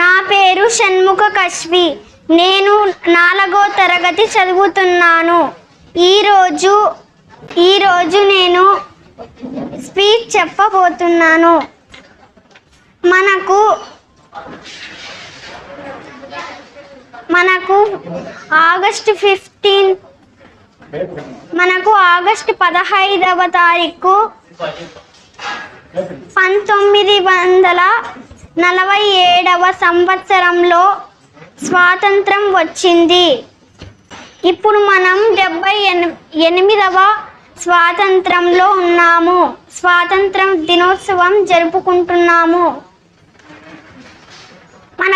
నా పేరు షణ్ముఖ కశ్వి. నేను 4వ తరగతి చదువుతున్నాను. ఈరోజు నేను స్పీచ్ చెప్పబోతున్నాను. మనకు ఆగస్టు 15వ తారీఖు 1947వ సంవత్సరంలో స్వాతంత్రం వచ్చింది. ఇప్పుడు మనం 78వ స్వాతంత్రంలో ఉన్నాము. స్వాతంత్రం దినోత్సవం జరుపుకుంటున్నాము. మన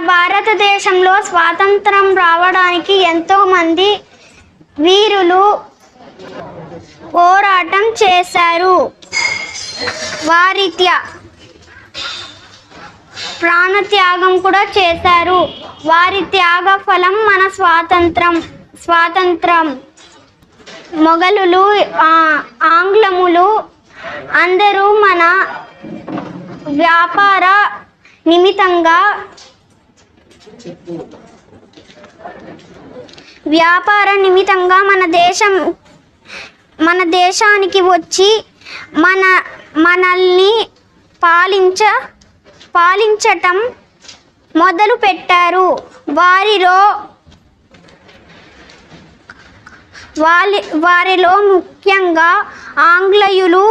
భారతదేశంలో స్వాతంత్రం రావడానికి ఎంతో మంది వీరులు పోరాటం చేశారు. వారి ప్రాణత్యాగం కూడా చేశారు. వారి త్యాగ ఫలం మన స్వాతంత్రం. మొఘలులు, ఆంగ్లములు అందరూ మన వ్యాపార నిమిత్తంగా మన దేశానికి వచ్చి మనల్ని పాలించటం మొదలు పెట్టారు. వారిలో ముఖ్యంగా ఆంగ్లేయులు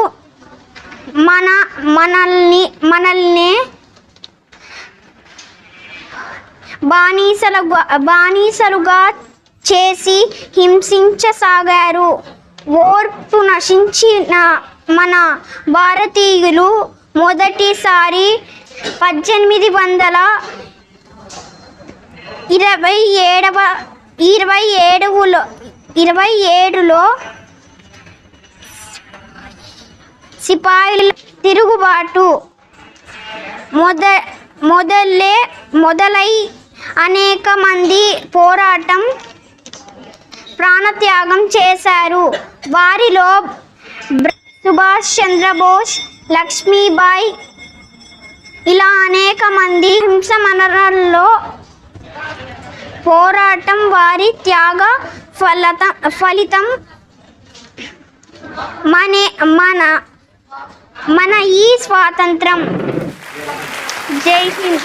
మనల్ని బానిసలుగా చేసి హింసించసాగారు. ఓర్పు నశించిన మన భారతీయులు మొదటిసారి 1827లో సిపాయిల తిరుగుబాటు మొదలై అనేక మంది ప్రాణత్యాగం చేశారు. వారిలో సుభాష్ చంద్రబోస్, లక్ష్మీబాయి ఇలా అనేక మంది హింసమరణలో పోరాటం వారి త్యాగ ఫలితం మన ఈ స్వాతంత్రం. జై హింద్.